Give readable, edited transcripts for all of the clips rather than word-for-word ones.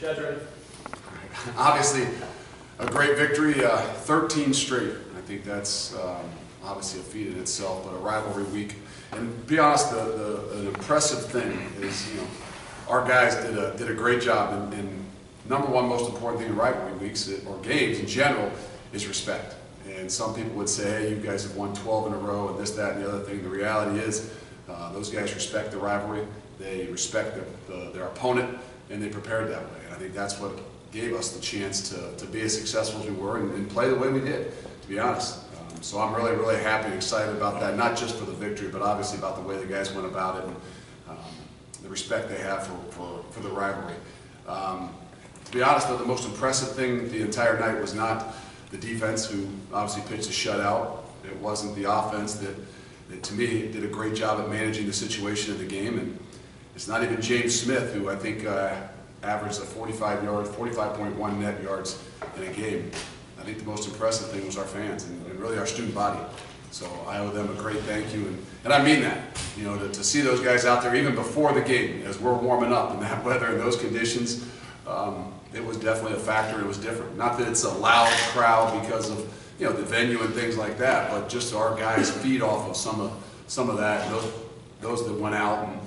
Judge ready. Obviously, a great victory, 13 straight. I think that's obviously a feat in itself, but a rivalry week. And to be honest, an impressive thing is, our guys did a great job. And number one most important thing in rivalry weeks or games in general is respect. And some people would say, hey, you guys have won 12 in a row and this, that, and the other thing. The reality is, those guys respect the rivalry. They respect their opponent, and they prepared that way. And I think that's what gave us the chance to be as successful as we were and play the way we did, to be honest. So I'm really, really happy and excited about that, not just for the victory, but obviously about the way the guys went about it and the respect they have for the rivalry. To be honest, though, the most impressive thing the entire night was not the defense, who obviously pitched a shutout. It wasn't the offense that to me, did a great job at managing the situation of the game. And it's not even James Smith, who I think averaged a 45.1 net yards in a game. I think the most impressive thing was our fans and really our student body. So I owe them a great thank you, and I mean that. To see those guys out there even before the game, as we're warming up in that weather and those conditions, it was definitely a factor. It was different. Not that it's a loud crowd because of the venue and things like that, but just our guys feed off of some of that. And those that went out and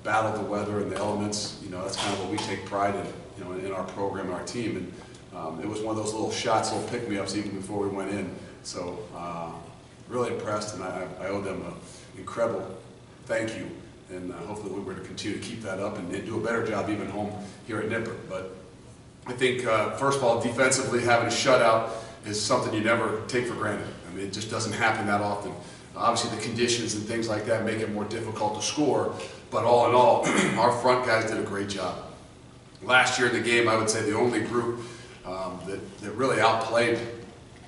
battled the weather and the elements, that's kind of what we take pride in, in our program and our team. And it was one of those little shots, little pick-me-ups even before we went in. So really impressed, and I owe them an incredible thank you. And hopefully we're going to continue to keep that up and do a better job even home here at Nippert. But I think, first of all, defensively, having a shutout is something you never take for granted. I mean, it just doesn't happen that often. Obviously, the conditions and things like that make it more difficult to score, but all in all, our front guys did a great job. Last year in the game, I would say the only group that really outplayed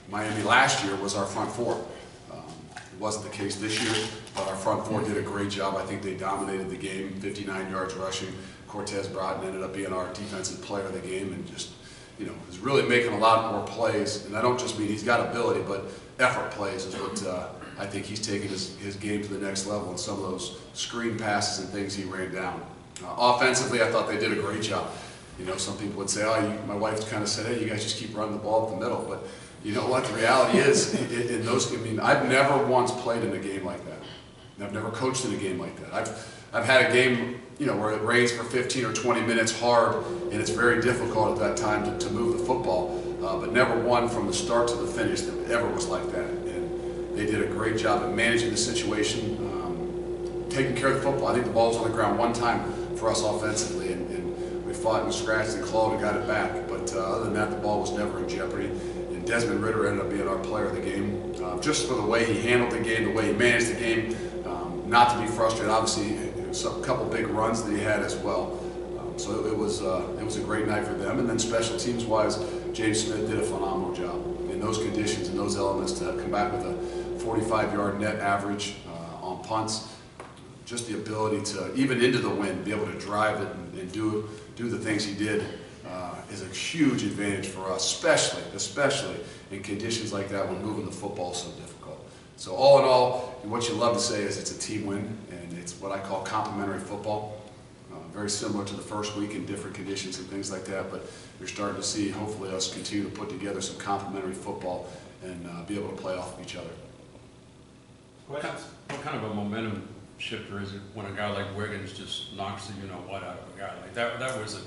Miami last year was our front four. It wasn't the case this year, but our front four did a great job. I think they dominated the game, 59 yards rushing. Cortez Broughton ended up being our defensive player of the game and just is really making a lot more plays. And I don't just mean he's got ability, but effort plays is what I think he's taken his game to the next level, and some of those screen passes and things he ran down. Offensively, I thought they did a great job. Some people would say, my wife kind of said, hey, you guys just keep running the ball up the middle. But you know what? The reality is, in those, I've never once played in a game like that. I've never coached in a game like that. I've had a game, where it rains for 15 or 20 minutes hard, and it's very difficult at that time to move the football, but never one from the start to the finish that ever was like that. And they did a great job at managing the situation, taking care of the football. I think the ball was on the ground one time for us offensively, and we fought and scratched and clawed and got it back. But other than that, the ball was never in jeopardy. And Desmond Ritter ended up being our player of the game, just for the way he handled the game, the way he managed the game, not to be frustrated. Obviously, a couple big runs that he had as well. So it was a great night for them. And then special teams wise, James Smith did a phenomenal job in those conditions and those elements to come back with a 45-yard net average on punts. Just the ability to, even into the wind, be able to drive it and do the things he did is a huge advantage for us, especially in conditions like that when moving the football is so difficult. So all in all, what you love to say is it's a team win, and it's what I call complementary football. Very similar to the first week in different conditions and things like that, but you're starting to see, hopefully, us continue to put together some complementary football and be able to play off of each other. What kind of a momentum shifter is it when a guy like Wiggins just knocks the you-know-what out of a guy like that? That was a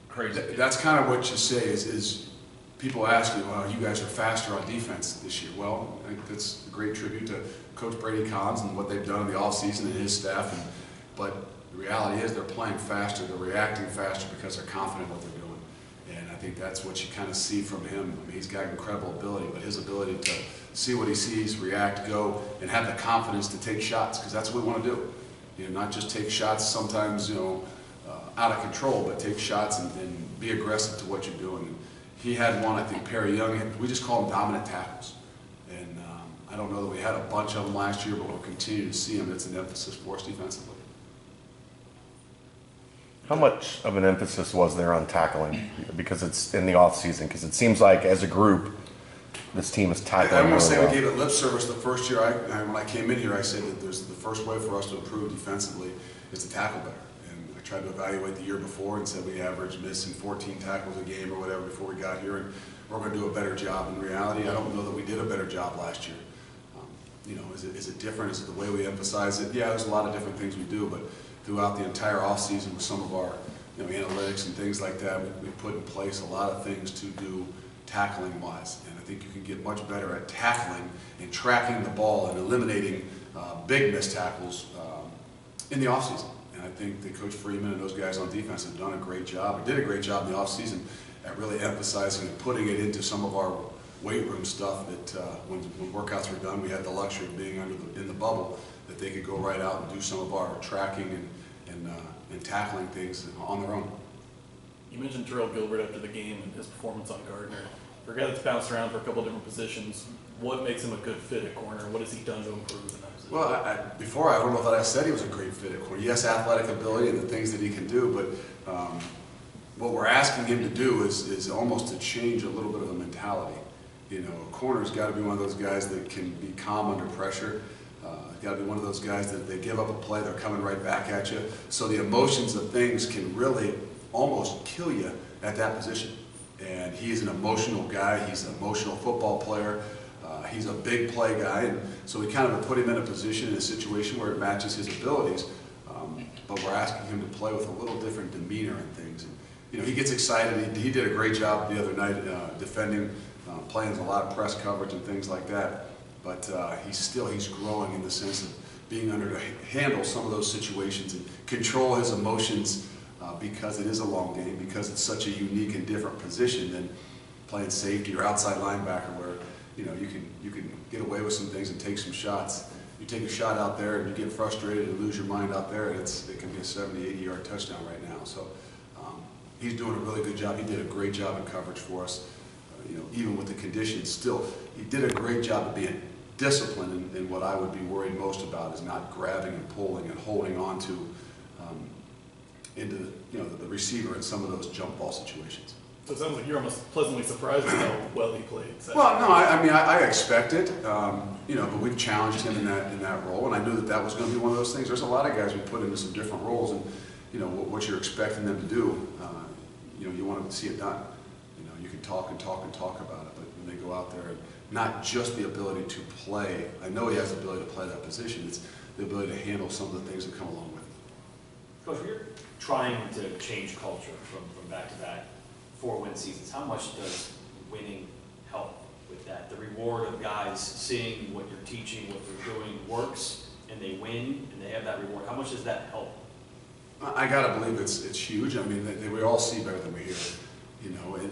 crazy. That's kind of what you say is people ask you, well, you guys are faster on defense this year. Well, I think that's a great tribute to Coach Brady Collins and what they've done in the offseason and his staff. But the reality is they're playing faster, they're reacting faster because they're confident in what they're doing. And I think that's what you kind of see from him. He's got incredible ability, but his ability to see what he sees, react, go, and have the confidence to take shots, because that's what we want to do. Not just take shots sometimes, out of control, but take shots and be aggressive to what you're doing. And he had one, I think, Perry Young, we just call them dominant tackles. And I don't know that we had a bunch of them last year, but we'll continue to see them. It's an emphasis for us defensively. How much of an emphasis was there on tackling? Because it's in the off season. Because it seems like as a group, this team is tackling. I'm going to say we gave it lip service the first year. When I came in here, I said that the first way for us to improve defensively is to tackle better. And I tried to evaluate the year before and said we averaged missing 14 tackles a game or whatever before we got here, and we're going to do a better job. In reality, I don't know that we did a better job last year. You know, is it different? Is it the way we emphasize it? Yeah, there's a lot of different things we do, but throughout the entire offseason with some of our analytics and things like that, we put in place a lot of things to do tackling wise. And I think you can get much better at tackling and tracking the ball and eliminating big missed tackles in the offseason. And I think that Coach Freeman and those guys on defense have done a great job, or did a great job in the offseason at really emphasizing and putting it into some of our weight room stuff that when workouts were done, we had the luxury of being in the bubble, that they could go right out and do some of our tracking and tackling things on their own. You mentioned Terrell Gilbert after the game and his performance on Gardner. For a guy that's bounced around for a couple of different positions, what makes him a good fit at corner? What has he done to improve in that position? Well, I don't know if I said he was a great fit at corner. Yes, athletic ability and the things that he can do, but what we're asking him to do is almost to change a little bit of a mentality. You know, a corner's got to be one of those guys that can be calm under pressure. Got to be one of those guys that if they give up a play, they're coming right back at you. So the emotions of things can really almost kill you at that position. And he's an emotional guy. He's an emotional football player. He's a big play guy. And so we kind of put him in a position, in a situation where it matches his abilities. But we're asking him to play with a little different demeanor and things. And, you know, he gets excited. He did a great job the other night defending, playing a lot of press coverage and things like that. But he's growing in the sense of being under to handle some of those situations and control his emotions because it is a long game, because it's such a unique and different position than playing safety or outside linebacker, where you know you can get away with some things and take some shots. You take a shot out there and you get frustrated and lose your mind out there, and it can be a 70, 80-yard touchdown right now. So he's doing a really good job. He did a great job in coverage for us. You know, even with the conditions, still he did a great job of being disciplined. And what I would be worried most about is not grabbing and pulling and holding on to into the receiver in some of those jump ball situations. So it sounds like you're almost pleasantly surprised at how well he played. Well, no, I expect it, but we've challenged him in that role, and I knew that was going to be one of those things. There's a lot of guys we put into some different roles, and what you're expecting them to do, you want to see it done. You can talk and talk and talk about it, but when they go out there, and not just the ability to play. I know he has the ability to play that position. It's the ability to handle some of the things that come along with it. Coach, we're trying to change culture from back-to-back 4-win seasons. How much does winning help with that? The reward of guys seeing what you're teaching, what you're doing works, and they win, and they have that reward. How much does that help? I gotta believe it's huge. I mean, we all see better than we hear.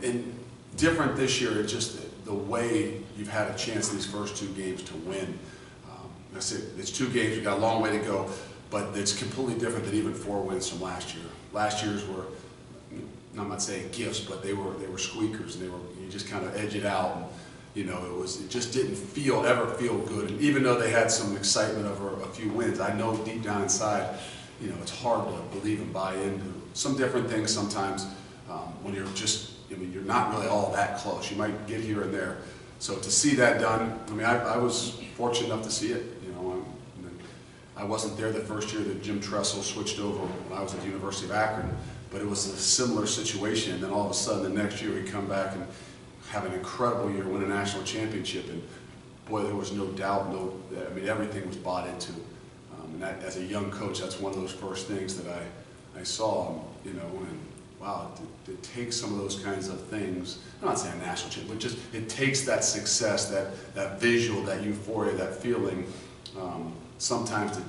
And different this year. It's just the way you've had a chance in these first 2 games to win. I said it's 2 games. We got a long way to go, but it's completely different than even 4 wins from last year. Last year's were, I'm not saying gifts, but they were squeakers, and you just kind of edge it out. And, it just didn't ever feel good. And even though they had some excitement over a few wins, I know deep down inside, it's hard to believe and buy into some different things sometimes when you're you're not really all that close. You might get here and there. So to see that done, I was fortunate enough to see it. I wasn't there the first year that Jim Tressel switched over when I was at the University of Akron, but it was a similar situation. And then all of a sudden, the next year, we come back and have an incredible year, win a national championship. And boy, there was no doubt, everything was bought into. And that, as a young coach, that's one of those first things that I saw, and wow, to take some of those kinds of things, I'm not saying national championship, but just it takes that success, that visual, that euphoria, that feeling, sometimes to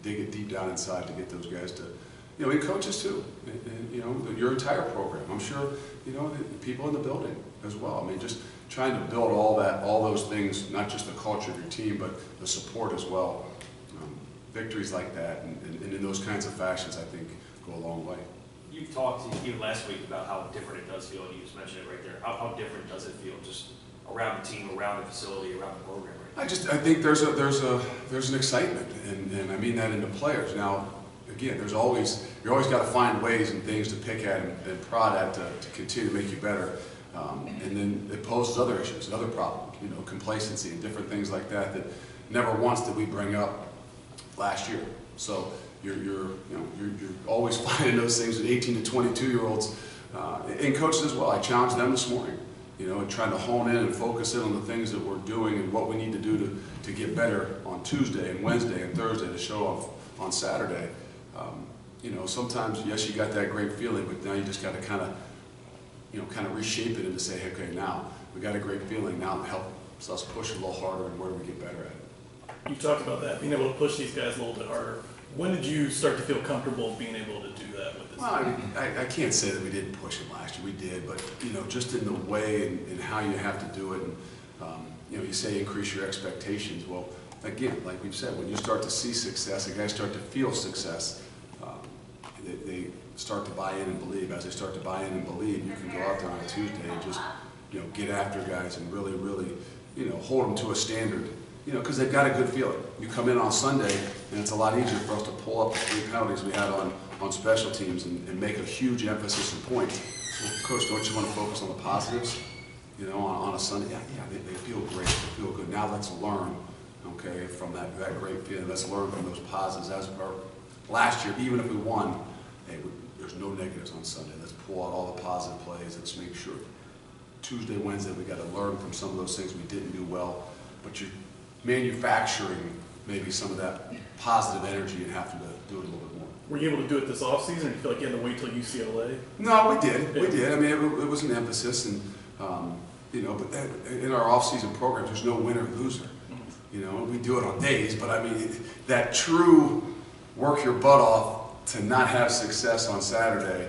dig it deep down inside to get those guys to, and coaches too, and your entire program. I'm sure, the people in the building as well. Just trying to build all those things, not just the culture of your team, but the support as well. Victories like that and in those kinds of fashions, I think, go a long way. You talked even last week about how different it does feel, and you just mentioned it right there. How different does it feel just around the team, around the facility, around the program right now? I think there's an excitement, and I mean that in the players. Now, again, you always got to find ways and things to pick at and prod at to continue to make you better. And then it poses other issues and other problems, complacency and different things like that never once did we bring up last year. So you're always finding those things with 18 to 22-year-olds and coaches as well. I challenged them this morning, and trying to hone in and focus in on the things that we're doing and what we need to do to get better on Tuesday and Wednesday and Thursday to show off on Saturday. Sometimes, yes, you got that great feeling, but now you just got to kind of reshape it and to say, okay, now we got a great feeling. Now it helps us push a little harder, and where do we get better at it? You talked about that, being able to push these guys a little bit harder. When did you start to feel comfortable being able to do that with this? Well, I can't say that we didn't push it last year. We did, but just in the way and how you have to do it, and you say increase your expectations. Well, again, like we've said, when you start to see success, the guys start to feel success. They start to buy in and believe. As they start to buy in and believe, you can go out there on a Tuesday and just get after guys and really, really hold them to a standard. Because they've got a good feeling. You come in on Sunday, and it's a lot easier for us to pull up the 3 penalties we had on special teams and make a huge emphasis and point. Well, Coach, don't you want to focus on the positives? On a Sunday, yeah, they feel great, they feel good. Now let's learn, okay, from that great feeling. Let's learn from those positives. As our last year, even if we won, hey, there's no negatives on Sunday. Let's pull out all the positive plays. Let's make sure Tuesday, Wednesday, we got to learn from some of those things we didn't do well. But you're manufacturing maybe some of that positive energy and having to do it a little bit more. Were you able to do it this offseason, or do you feel like you had to wait till UCLA? No, we did. We did. I mean, it was an emphasis, and but in our off-season programs, there's no winner or loser. We do it on days, but I mean, that true work your butt off to not have success on Saturday.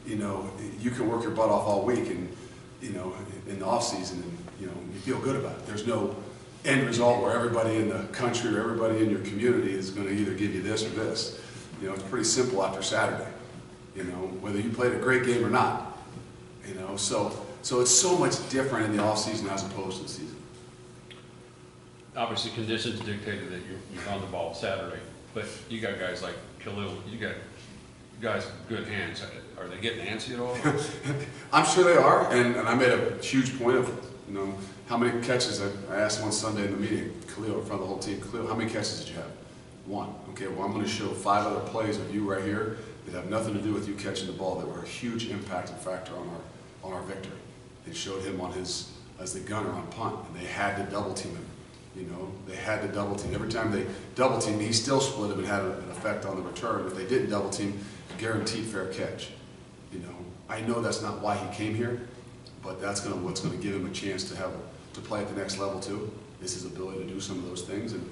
You can work your butt off all week, and in the off-season, and you feel good about it. There's no end result where everybody in the country or everybody in your community is going to either give you this or this. It's pretty simple after Saturday, whether you played a great game or not. So it's so much different in the off season as opposed to the season. Obviously, conditions dictated that you're on the ball Saturday, but you got guys like Khalil, you got guys with good hands. Are they getting antsy at all? I'm sure they are, and I made a huge point of how many catches. I asked one Sunday in the meeting, Khalil, in front of the whole team, Khalil, how many catches did you have? 1. Okay, well, I'm going to show 5 other plays of you right here that have nothing to do with you catching the ball that were a huge impact and factor on our victory. They showed him as the gunner on punt, and they had to double team him. They had to double team. Every time they double teamed, he still split him and had an effect on the return. If they didn't double team, guaranteed fair catch. I know that's not why he came here, but that's what's going to give him a chance to play at the next level too. Is his ability to do some of those things, and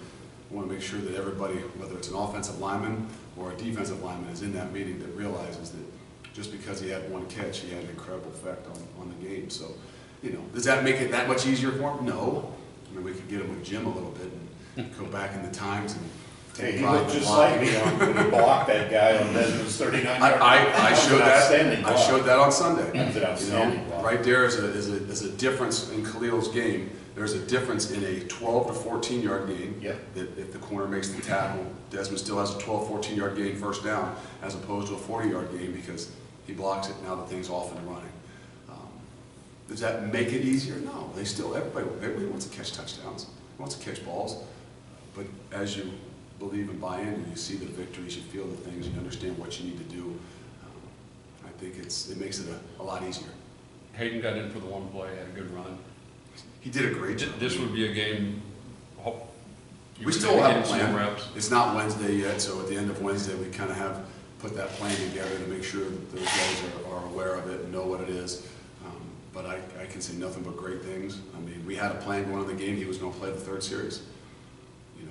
I want to make sure that everybody, whether it's an offensive lineman or a defensive lineman, is in that meeting that realizes that just because he had 1 catch, he had an incredible effect on the game. So, does that make it that much easier for him? No. I mean, we could get him with Jim a little bit and go back in the times and take He looked just like me when he blocked that guy on Desmond's 39-yard. I showed that on Sunday. That's an outstanding block. Right there is a difference in Khalil's game. There's a difference in a 12 to 14-yard gain. Yep. That if the corner makes the tackle, Desmond still has a 12, 14-yard gain first down, as opposed to a 40-yard gain because he blocks it. Now the thing's off and running. Does that make it easier? No. Everybody wants to catch touchdowns. Wants to catch balls. But as you believe and buy in, and you see the victories, you feel the things, you understand what you need to do. I think it makes it a lot easier. Hayden got in for the 1 play, had a good run. He did a great job. This would be a game. We still have a plan. It's not Wednesday yet, so at the end of Wednesday, we kind of have put that plan together to make sure that those guys are aware of it and know what it is. But I can say nothing but great things. I mean, we had a plan going into the game. He was going to play the 3rd series.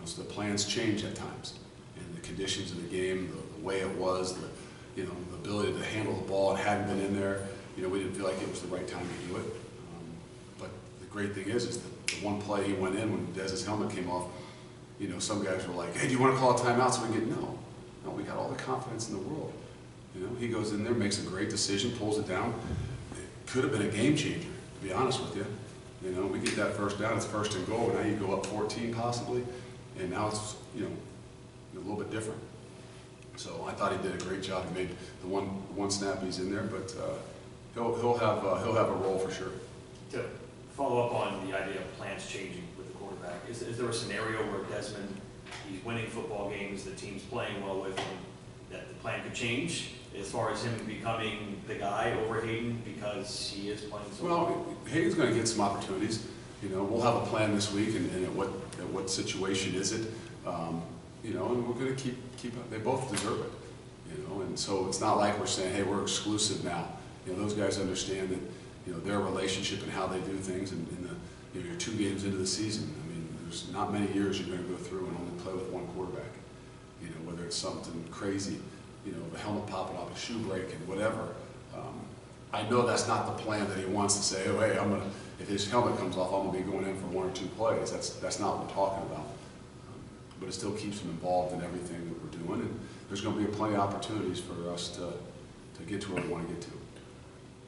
So the plans change at times, and the conditions of the game, the way it was, the ability to handle the ball, and hadn't been in there. We didn't feel like it was the right time to do it. But the great thing is that the 1 play he went in when Dez's helmet came off. Some guys were like, "Hey, do you want to call a timeout so we can get?" No, we got all the confidence in the world. He goes in there, makes a great decision, pulls it down. It could have been a game changer, to be honest with you. We get that first down, it's 1st and goal, and now you go up 14 possibly. And now it's, a little bit different. So I thought he did a great job. He made the one snap he's in there, but he'll have a role for sure. To follow up on the idea of plans changing with the quarterback, is there a scenario where Desmond, he's winning football games, the team's playing well with him, that the plan could change as far as him becoming the guy over Hayden because he is playing so well? Well, Hayden's going to get some opportunities. You know, we'll have a plan this week, and at what situation is it? You know, and we're going to keep. They both deserve it. You know, and so it's not like we're saying, hey, we're exclusive now. You know, those guys understand that. You know, their relationship and how they do things, and you know, you're 2 games into the season. I mean, there's not many years you're going to go through and only play with one quarterback. You know, whether it's something crazy, you know, the helmet popping off, a shoe break, and whatever. I know that's not the plan that he wants to say, oh, hey, if his helmet comes off, I'm going to be going in for 1 or 2 plays. That's not what we're talking about. But it still keeps him involved in everything that we're doing, and there's going to be plenty of opportunities for us to get to where we want to get to.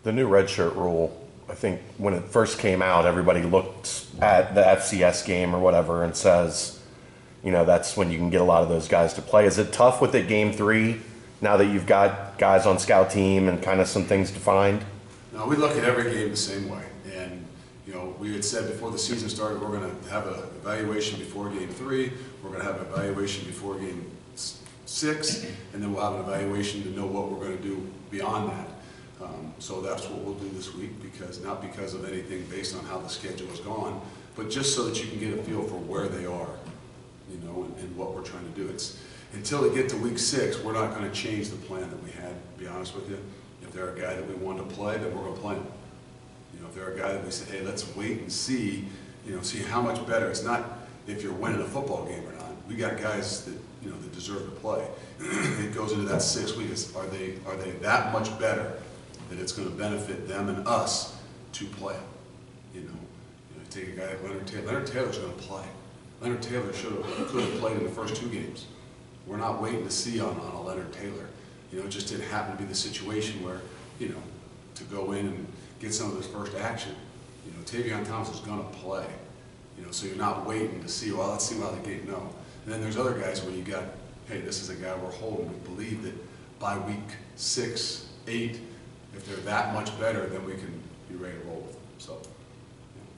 The new redshirt rule, I think when it first came out, everybody looked at the FCS game or whatever and says, you know, that's when you can get a lot of those guys to play. Is it tough with it game 3 now that you've got guys on scout team and kind of some things defined? No, we look at every game the same way. And, you know, we had said before the season started, we're going to have an evaluation before game 3, we're going to have an evaluation before game 6, and then we'll have an evaluation to know what we're going to do beyond that. So that's what we'll do this week, not because of anything based on how the schedule has gone, but just so that you can get a feel for where they are, you know, and what we're trying to do. It's until they get to week 6, we're not going to change the plan that we had, to be honest with you. If they're a guy that we want to play, then we're going to play him. You know, if they're a guy that we say, hey, let's wait and see, you know, see how much better. It's not if you're winning a football game or not. We got guys that, you know, that deserve to play. It goes into that 6 weeks. Are they that much better that it's going to benefit them and us to play? You know, take a guy like Leonard Taylor. Leonard Taylor's going to play. Leonard Taylor could have played in the first 2 games. We're not waiting to see on a Leonard Taylor. You know, it just didn't happen to be the situation where, you know, to go in and get some of his first action. You know, Tavion Thomas is going to play. You know, so you're not waiting to see, well, let's see how the game, no. And then there's other guys where you got, hey, this is a guy we're holding. We believe that by week 6, 8, if they're that much better, then we can be ready to roll with them. So,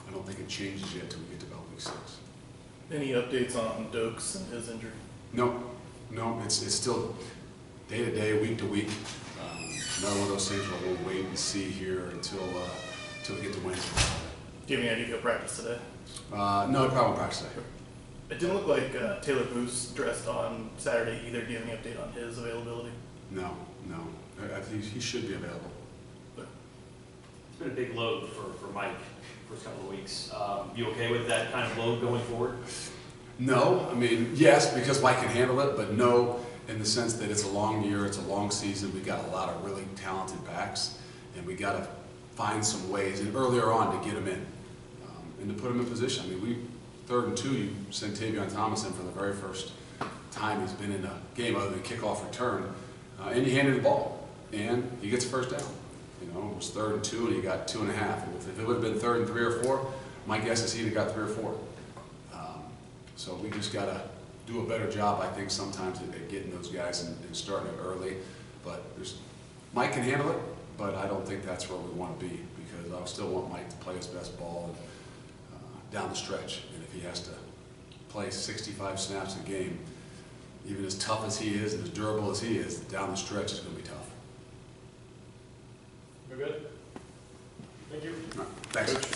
I don't think it changes yet until we get to about week 6. Any updates on Dokes and his injury? No, it's still day to day, week to week. Another one of those things where we'll wait and see here until we get to Wednesday. Do you have any idea if he'll practice today? No, I probably won't practice today. It didn't look like Taylor Booth dressed on Saturday either. Do you have any update on his availability? No. I think he should be available. It's been a big load for Mike first couple of weeks. You okay with that kind of load going forward? No, I mean, yes, because Mike can handle it, but no, in the sense that it's a long year, it's a long season. We got a lot of really talented backs, and we got to find some ways, and earlier on, to get them in and to put them in position. I mean, 3rd and 2, you send Tavion Thomas in for the very first time he's been in a game other than kickoff return, and you hand him the ball, and he gets a first down. You know, it was 3rd and 2, and he got 2.5. If it would have been 3rd and 3 or 4, my guess is he'd have got 3 or 4. So we just got to do a better job, I think, sometimes at getting those guys and starting it early. But Mike can handle it, but I don't think that's where we want to be, because I still want Mike to play his best ball down the stretch. And if he has to play 65 snaps a game, even as tough as he is and as durable as he is, down the stretch is going to be tough. We're good? Thank you. All right, thanks.